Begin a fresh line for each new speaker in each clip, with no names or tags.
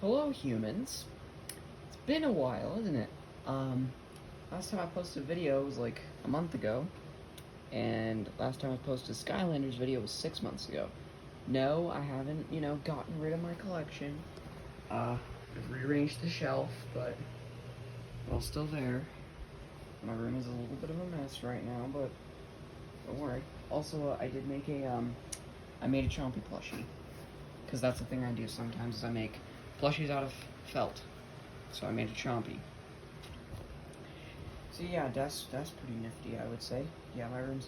Hello, humans. It's been a while, isn't it? Last time I posted a video was like a month ago, and last time I posted a Skylanders video was 6 months ago. No, I haven't, gotten rid of my collection. I've rearranged the shelf, but it's all still there. My room is a little bit of a mess right now, but don't worry. Also, I made a Chompy plushie, because that's the thing I do sometimes, is I make plushies out of felt. So I made a Chompy. So yeah, that's pretty nifty, I would say. Yeah, my room's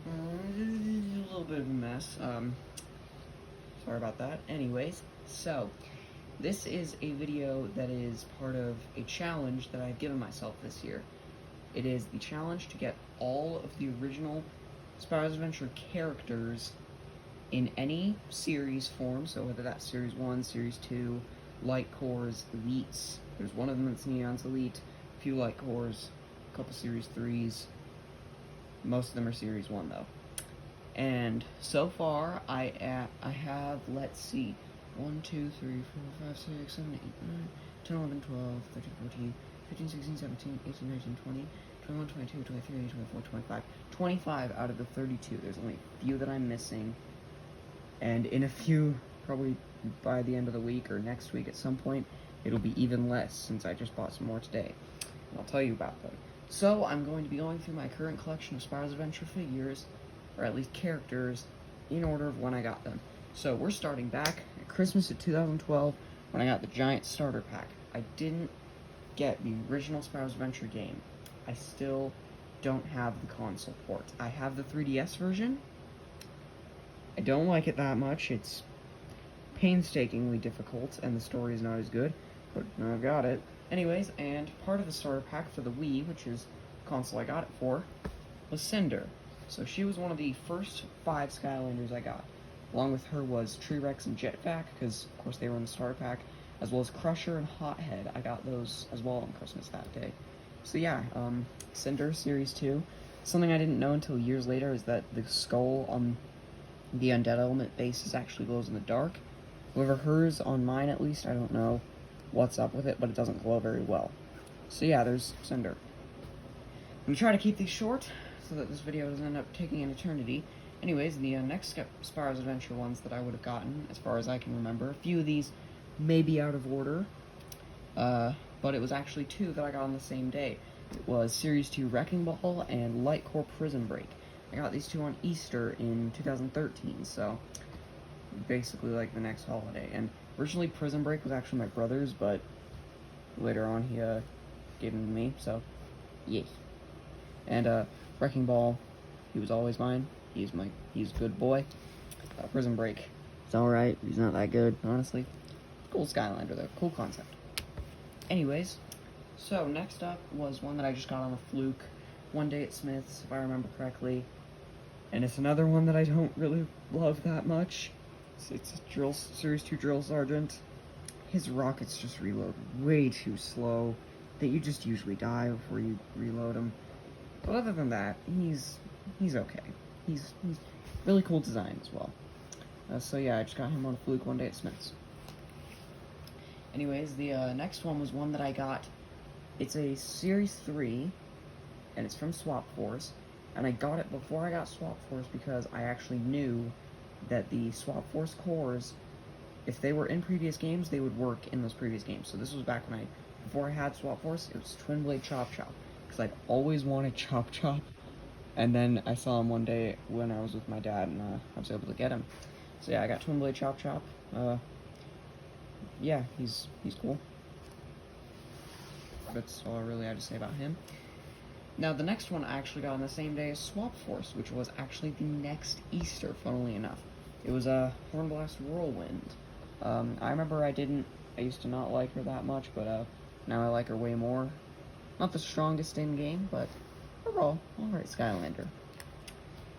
a little bit of a mess. Sorry about that. Anyways, so this is a video that is part of a challenge that I've given myself this year. It is the challenge to get all of the original Spyros Adventure characters in any series form, so whether that's Series 1, Series 2, Light Cores, Elites. There's one of them that's Neon's Elite, a few Light Cores, a couple Series 3s. Most of them are Series 1, though. And so far, I have, let's see, 1, 2, 3, 4, 5, 6, 7, 8, 9, 10, 11, 12, 13, 14, 15, 16, 17, 18, 19, 20, 21, 22, 23, 24, 25. 25 out of the 32. There's only a few that I'm missing. And in a few, probably by the end of the week or next week at some point, it'll be even less since I just bought some more today. And I'll tell you about them. So I'm going to be going through my current collection of Spyros Adventure figures, or at least characters, in order of when I got them. So we're starting back at Christmas of 2012 when I got the giant starter pack. I didn't get the original Spyros Adventure game. I still don't have the console port. I have the 3DS version. I don't like it that much. It's painstakingly difficult, and the story is not as good, but I've got it. Anyways, and part of the starter pack for the Wii, which is the console I got it for, was Cinder. So she was one of the first 5 Skylanders I got. Along with her was T-Rex and Jetpack, because of course they were in the starter pack, as well as Crusher and Hothead. I got those as well on Christmas that day. So yeah, Cinder, Series 2. Something I didn't know until years later is that the skull on the Undead Element bases actually glows in the dark. However, hers, on mine at least, I don't know what's up with it, but it doesn't glow very well. So yeah, there's Cinder. I'm going to try to keep these short, so that this video doesn't end up taking an eternity. Anyways, the next Spyros Adventure ones that I would have gotten, as far as I can remember, a few of these may be out of order, but it was actually 2 that I got on the same day. It was Series 2 Wrecking Ball and Light Core Prison Break. I got these 2 on Easter in 2013, so basically like the next holiday. And originally Prison Break was actually my brother's, but later on he gave them to me, so yay. And Wrecking Ball, he was always mine. He's a good boy. Prison Break, it's alright. He's not that good, honestly. Cool Skylander though, cool concept. Anyways, so next up was one that I just got on a fluke one day at Smith's, if I remember correctly. And it's another one that I don't really love that much. It's a Series 2 Drill Sergeant. His rockets just reload way too slow. That you just usually die before you reload him. But other than that, he's okay. He's really cool design as well. So yeah, I just got him on a fluke one day at Smith's. Anyways, the next one was one that I got. It's a Series 3, and it's from Swap Force. And I got it before I got Swap Force because I actually knew that the Swap Force cores, if they were in previous games, they would work in those previous games. So this was back when before I had Swap Force, it was Twin Blade Chop Chop. Because I'd always wanted Chop Chop. And then I saw him one day when I was with my dad, and I was able to get him. So yeah, I got Twin Blade Chop Chop. Yeah, he's cool. That's all really I have to say about him. Now, the next one I actually got on the same day as Swap Force, which was actually the next Easter, funnily enough. It was a Hornblast Whirlwind. I remember I used to not like her that much, but now I like her way more. Not the strongest in-game, but overall, alright Skylander.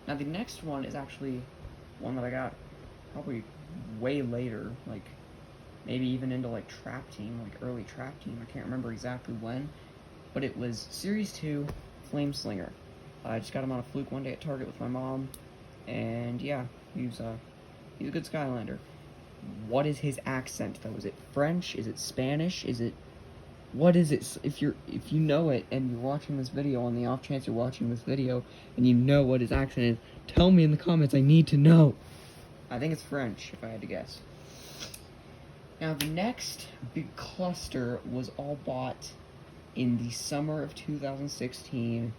Now, the next one is actually one that I got probably way later, like maybe even into like Trap Team, like early Trap Team. I can't remember exactly when, but it was Series 2 Flame Slinger. I just got him on a fluke one day at Target with my mom, and yeah, he's a good Skylander. what is his accent though? Is it French? Is it Spanish? What is it? If you know it and you're watching this video, on the off chance you're watching this video and you know what his accent is, tell me in the comments. I need to know. I think it's French, if I had to guess. Now, the next big cluster was all bought in the summer of 2016,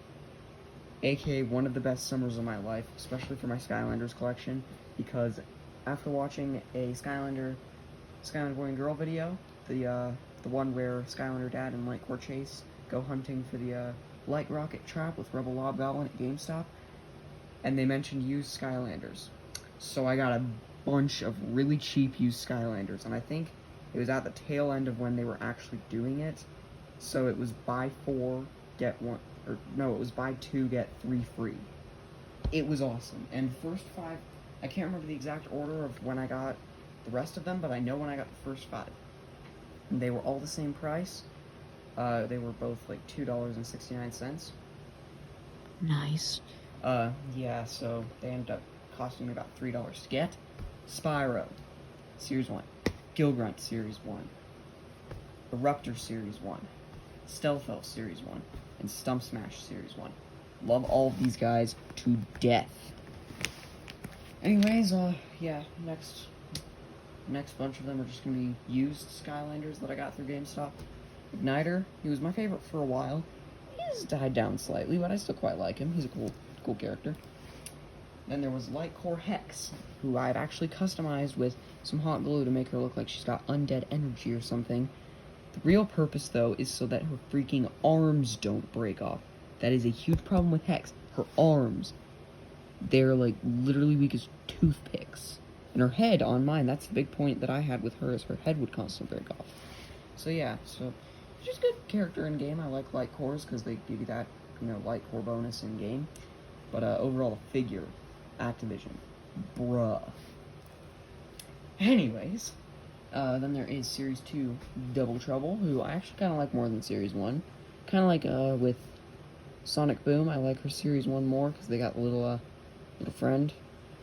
aka one of the best summers of my life, especially for my Skylanders collection, because after watching a Skylander Boy and Girl video, the one where Skylander Dad and Lightcore Chase go hunting for the Light Rocket Trap with Rebel Lobgoblin at GameStop, and they mentioned used Skylanders. So I got a bunch of really cheap used Skylanders, and I think it was at the tail end of when they were actually doing it. So it was buy 4, get 1, or no, it was buy 2, get 3 free. It was awesome. And the first 5, I can't remember the exact order of when I got the rest of them, but I know when I got the first 5. And they were all the same price. They were both like $2.69.
Nice.
Yeah, so they ended up costing me about $3 to get. Spyro, Series 1. Gilgrunt, Series 1. Eruptor, Series 1. Stealth Elf, Series 1. And Stump Smash, Series 1. Love all of these guys to death. Anyways, yeah, next bunch of them are just gonna be used Skylanders that I got through GameStop. Igniter, he was my favorite for a while. He's died down slightly, but I still quite like him. He's a cool character. Then there was Lightcore Hex, who I've actually customized with some hot glue to make her look like she's got undead energy or something. The real purpose, though, is so that her freaking arms don't break off. That is a huge problem with Hex. Her arms. They're, like, literally weak as toothpicks. And her head, on mine, that's the big point that I had with her, is her head would constantly break off. So, yeah, she's a good character in-game. I like Lightcores, because they give you that, Lightcore bonus in-game. But, overall, the figure, Activision, bruh. Anyways, then there is Series 2 Double Trouble, who I actually kind of like more than Series 1. Kind of like, with Sonic Boom, I like her Series 1 more, because they got a little friend.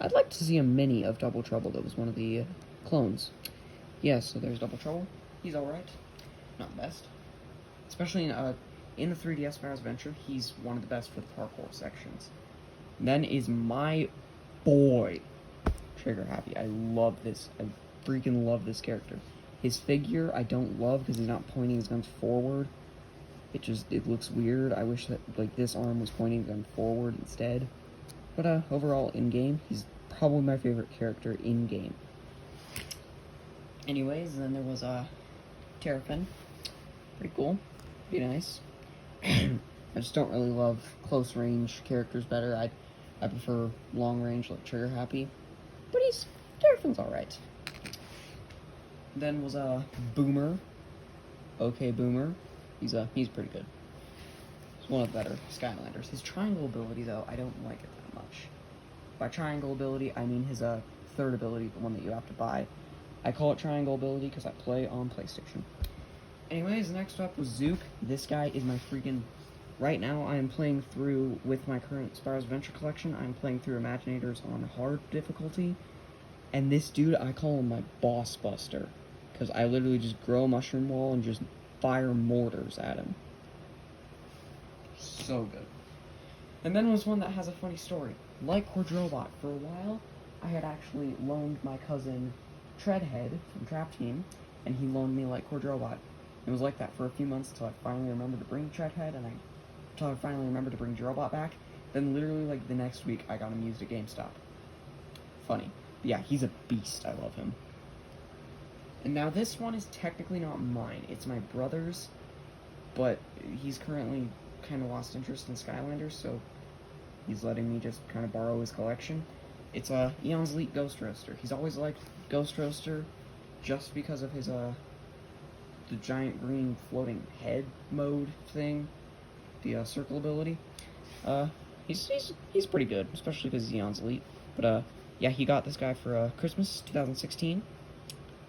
I'd like to see a mini of Double Trouble that was one of the clones. Yeah, so there's Double Trouble. He's alright. Not the best. Especially in the 3DS Spyros Adventure, he's one of the best for the parkour sections. Then is my boy, Trigger Happy. I love this. I freaking love this character. His figure I don't love because he's not pointing his guns forward. It looks weird. I wish that, like, this arm was pointing the gun forward instead. But, overall, in-game, he's probably my favorite character in-game. Anyways, then there was, Terrapin. Pretty cool. Pretty nice. I just don't really love close-range characters better. I prefer long-range, like Trigger Happy. But Terrapin's alright. Then was, Boomer. Okay, Boomer. He's pretty good. He's one of the better Skylanders. His triangle ability, though, I don't like it that much. By triangle ability, I mean his third ability, the one that you have to buy. I call it triangle ability because I play on PlayStation. Anyways, next up was Zook. This guy is my freaking... Right now, I am playing through, with my current Spyros Adventure collection, I'm playing through Imaginators on hard difficulty. And this dude, I call him my boss buster. Because I literally just grow a mushroom wall and just fire mortars at him. So good. And then was one that has a funny story. Like Quadrobot, for a while, I had actually loaned my cousin Treadhead from Trap Team, and he loaned me like Quadrobot. It was like that for a few months until I finally remembered to bring Treadhead, and until I finally remembered to bring Drobot back. Then literally like the next week, I got him used at GameStop. Funny. But yeah, he's a beast. I love him. And now this one is technically not mine. It's my brother's, but he's currently kind of lost interest in Skylanders, so he's letting me just kind of borrow his collection. It's Eon's Elite Ghost Roaster. He's always liked Ghost Roaster just because of his the giant green floating head mode thing, the circle ability. He's pretty good, especially because he's Eon's Elite. But yeah, he got this guy for Christmas 2016.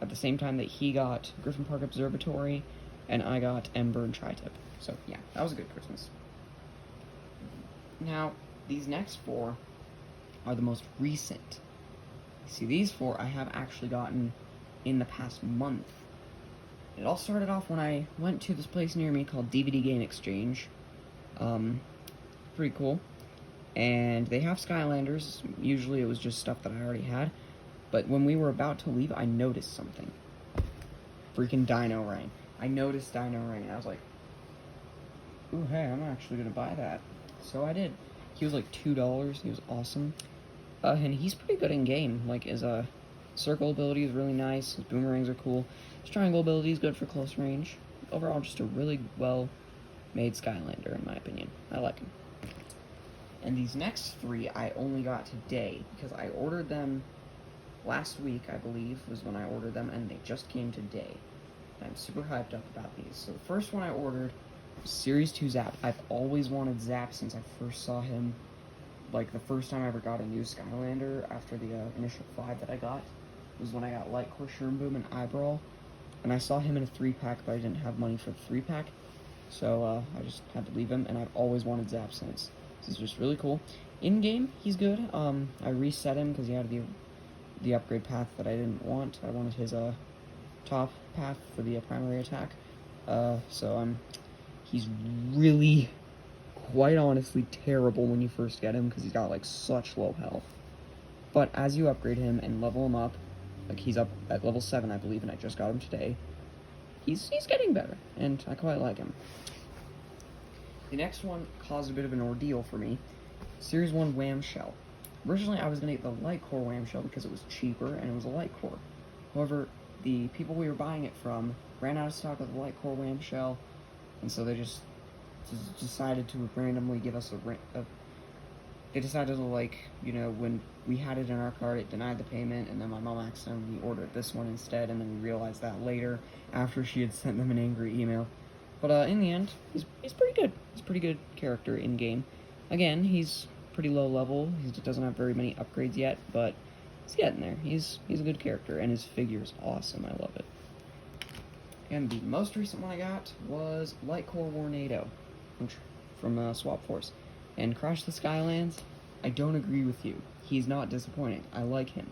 At the same time that he got Griffin Park Observatory, and I got Ember and Tri-Tip. So, yeah, that was a good Christmas. Now, these next 4 are the most recent. See, these 4 I have actually gotten in the past month. It all started off when I went to this place near me called DVD Game Exchange. Pretty cool. And they have Skylanders. Usually it was just stuff that I already had. But when we were about to leave, I noticed something. Freaking Dino Rain. I noticed Dino Rain. I was like, ooh, hey, I'm actually going to buy that. So I did. He was like $2. He was awesome. And he's pretty good in game. Like, his circle ability is really nice. His boomerangs are cool. His triangle ability is good for close range. Overall, just a really well-made Skylander, in my opinion. I like him. And these next three I only got today, because I ordered them last week, I believe, was when I ordered them, and they just came today. I'm super hyped up about these. So the first one I ordered was Series 2 Zap. I've always wanted Zap since I first saw him. Like, the first time I ever got a new Skylander after the initial 5 that I got was when I got Lightcore, Shroom Boom, and Eyebrow. And I saw him in a 3-pack, but I didn't have money for the 3-pack. So I just had to leave him, and I've always wanted Zap since. This is just really cool. In-game, he's good. I reset him because he had the upgrade path that I didn't want. I wanted his top path for the primary attack. He's really, quite honestly, terrible when you first get him because he's got like such low health. But as you upgrade him and level him up, like he's up at level 7, I believe, and I just got him today. He's getting better, and I quite like him. The next one caused a bit of an ordeal for me. Series 1 Wham Shell. Originally, I was going to get the Lightcore Wham Shell because it was cheaper and it was a Lightcore. However, the people we were buying it from ran out of stock of the Lightcore Wham Shell, and so they just decided to randomly give us they decided to, like, you know, when we had it in our cart, it denied the payment, and then my mom accidentally ordered this one instead, and then we realized that later, after she had sent them an angry email. But in the end, he's pretty good. He's a pretty good character in-game. Again, he's pretty low level. He doesn't have very many upgrades yet, but he's getting there. He's a good character, and his figure is awesome. I love it. And the most recent one I got was Lightcore Warnado from Swap Force. And Crash the Skylands, I don't agree with you. He's not disappointing. I like him.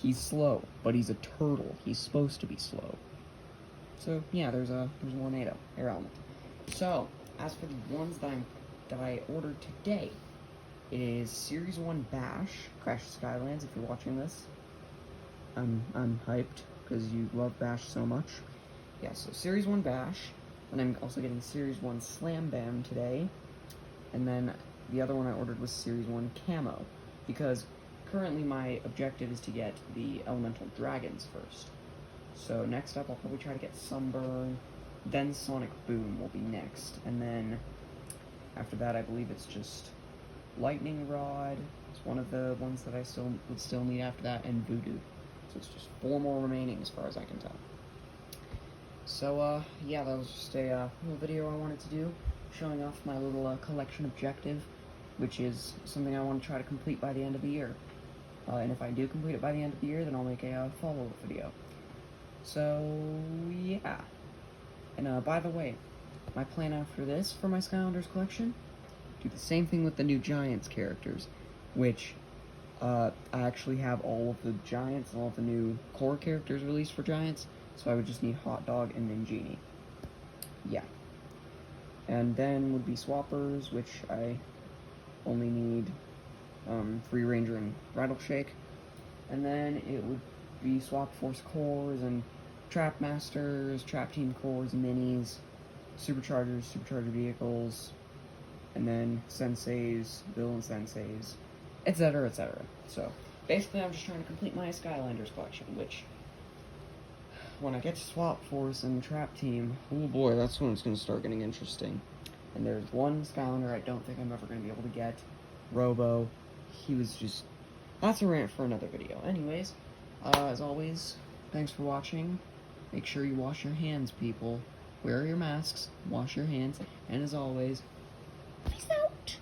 He's slow, but he's a turtle. He's supposed to be slow. So yeah, there's Warnado, air element. So as for the ones that I ordered today, it is Series 1 Bash, Crash the Skylands. If you're watching this, I'm hyped because you love Bash so much. Yeah, so Series 1 Bash, and I'm also getting Series 1 Slam Bam today. And then the other one I ordered was Series 1 Camo, because currently my objective is to get the Elemental Dragons first. So next up, I'll probably try to get Sunburn, then Sonic Boom will be next, and then after that, I believe it's just Lightning Rod. It's one of the ones that I would still need after that, and Voodoo. So it's just 4 more remaining as far as I can tell. So, yeah, that was just a little video I wanted to do, showing off my little collection objective, which is something I want to try to complete by the end of the year. And if I do complete it by the end of the year, then I'll make a follow-up video. So, yeah. And, by the way, my plan after this for my Skylanders collection, do the same thing with the new Giants characters, which, I actually have all of the Giants and all of the new core characters released for Giants, so I would just need Hot Dog and then Genie. Yeah. And then would be Swappers, which I only need Free Ranger and Rattleshake. And then it would be Swap Force cores and Trap Masters, Trap Team cores, minis, Superchargers, Supercharger vehicles, and then Senseis, Villain Senseis, etc., etc. So, basically I'm just trying to complete my Skylanders collection, which, when I get to Swap Force and Trap Team, oh boy, that's when it's going to start getting interesting. And there's one Skylander I don't think I'm ever going to be able to get, Robo. He was just, that's a rant for another video. Anyways, as always, thanks for watching. Make sure you wash your hands, people. Wear your masks, wash your hands, and as always, peace out.